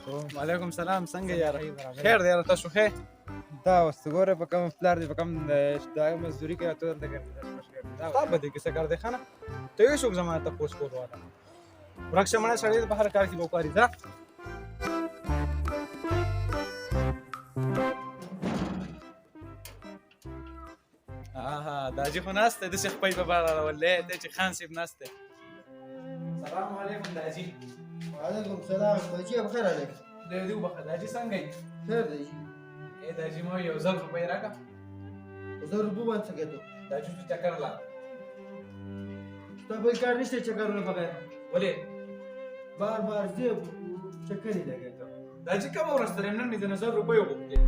وعلیکم سلام، څنګه یاره؟ خیر دی یاره، تاسو ښه؟ دا اوس ګوره په کوم پلار دی په کوم دا مزدوري کوي ته دلته ګرځي ستا په دې کې څه کار دی ښه نه؟ ته یې څوک زما تپوس کول واله ورک شه مړی سړی په هر کار کې به وکاري ځه. داجي خو ناست دی داسې خپۍ په بار اړولی دی چې خان صاحب ناست دی. سلام علیکم داجي. وعلیکم سلام بچی بخیر علیک. دی دې وبخه داجي څنګه یې؟ خیر دی. داجي ما یو 1000 روپۍ راکړه. 1000 روپۍ باندې څه کېدو؟ داجي ته چکر لاړ. ستا بل کار نشته چکرونه بغیر؟ ولې؟ بار بار ځې چکر یې لګېږم. داجي کومه ورځ ترې نن مې د 1000 روپۍ وغوښتې.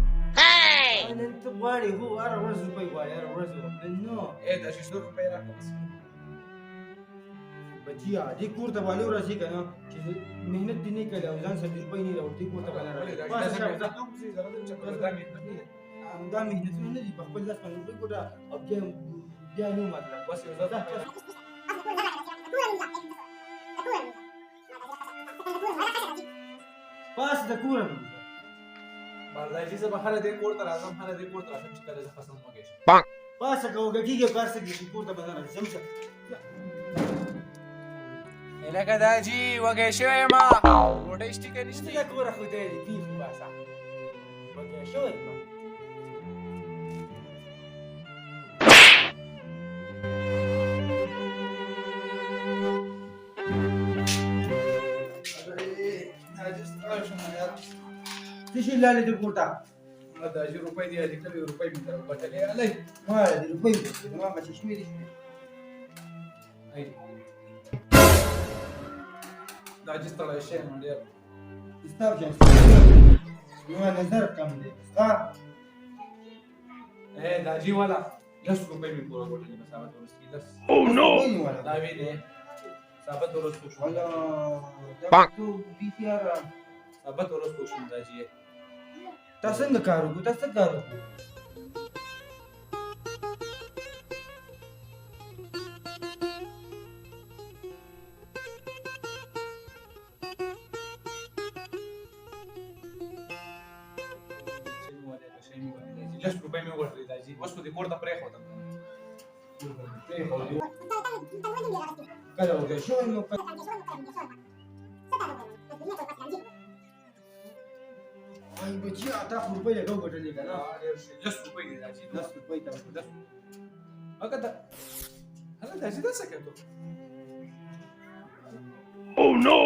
نن ته غواړې هو هره ورځ روپۍ غواړې هره ورځ نو داجي 100 روپۍ راکړه بس. بچیا دې کور ته والو راځي که نه چې محنت دې نه کړې او ځان سره روپۍ نه راوړې دې کور ته به نه راځي. دا محنتونه نه دي په خپل لاس باندې روپۍ ګوټه او بیا نه مطلب بس یو ځل پاس د کوره بارداجي زه به هره دې کور ته راځم هره دې کور ته راشم چې کله زه خصم وږی شم. پاسه که وږږېږې کار څه کېږي کور ته به نه راځي ځم شه. لکه داجي وږی شوی یم ډوډۍ شتیکه نشته. یا کوره خدای دې پېښ باسه وږی شوی یم. څه شي لاړې دې کور ته؟ داجي روپۍ دې یادې کړې روپۍ مې سره وګټلې هلئ ما دې روپۍ وګټلې زما بچې شوې دي داجي ستړی شوی یم ډېر. ستا بچې زما نظر کم دی ستا داجي والا 10 روپۍ مې پوره وګټلې په ثابت ورځ کې 10. دا وی دی ثابت ورځ خو شوم والا دا تو BPR ثابت ورځ خو شوم داجي. تا څنګه کار وکړو تا څه کار وکړو؟ لس روپۍ مې وګټلې داجي اوس خو دې کور ته پرېښودم. کله وږی شوی نو ay bachia ta rupai le gau gatale kana 10 روپۍ دي داجي 10 rupai ta 10 هغه داجي دا څه کوي؟ Oh no!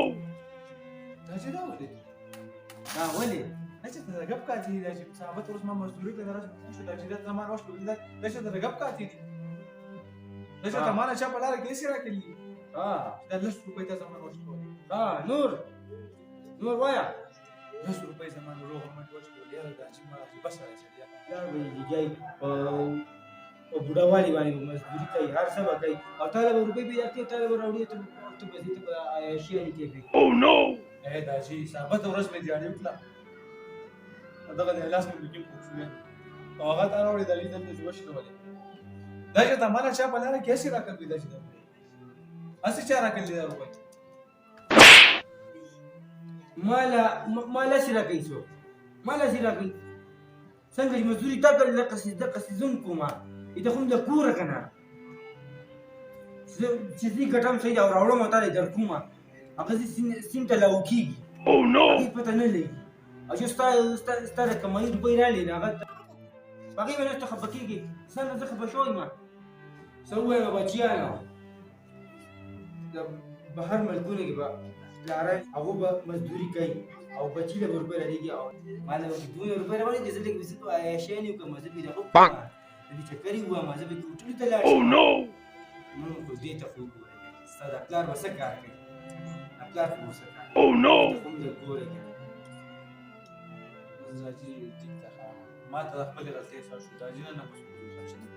داجي دا ولې؟ ولې؟ داجي ته د ګپ کاتې دي داجي ثابت ورځ ما مزدوري کوي درځم چې داجي دا زمان وښ کوي داجي ته د ګپ کاتې دي داجي ته مانه چا په لاره کې سي راکړي. دا 10 روپۍ ته زمان وښ کوي. نور وایا 10 روپۍ زمان روغ ما وښ کوي یاره داجي ما بس راځي یار به دیږي او بوډاوالي باندې مزدوري کوي هر څه به کوي او تا له روپۍ پیدا کړې تا له به راوړي ته به دې ته به عیاشي یې کوي. Oh no! داجي ثابت ورځ مې دیاړې وکړه دغه د لاس مې کې پوښ شوې او هغه تا راوړي داجي دلته جوړ شي کولې داجي ته مانه چا په لاره کې سي راکړي داجي ته اسی چا راکړي دا روپۍ مالا سي راکوي څوک مالا سي راکوي څنګه چې مزدوري تا کړې دقسې زم کومه ته خو د کوره که نه چې زه ګټم صحیح او راوړم او تا له در کومه هغه زه سیم ته لاو کېږي هغې پته نه لګي او چې ستا د کمایي روپۍ رالې نو هغه هغې به نسته خفه کېږي څنګه زه خفه شوی یم څه ووایم بچیانو د بهر ملکونو کې به پلاران هغو به مزدوري کوي او بچي له به روپۍ رالېږي او ما له دومره روپۍ راوړې دي زه لږ زه به عیاشیانې وکړم زه به یې دغه وکړم زه به چکرې ووایم زه به هوټلو ته لاړ شم نو خو دې ته خو وګوره ستا دا پلار به څه کار کوي دا پلار خو به څه کار کوي Oh no! ته خو هم له ګوره که داجي ټیک ده ما ته د خپلې غلطۍ احساس شو داجي نه نفس وکړو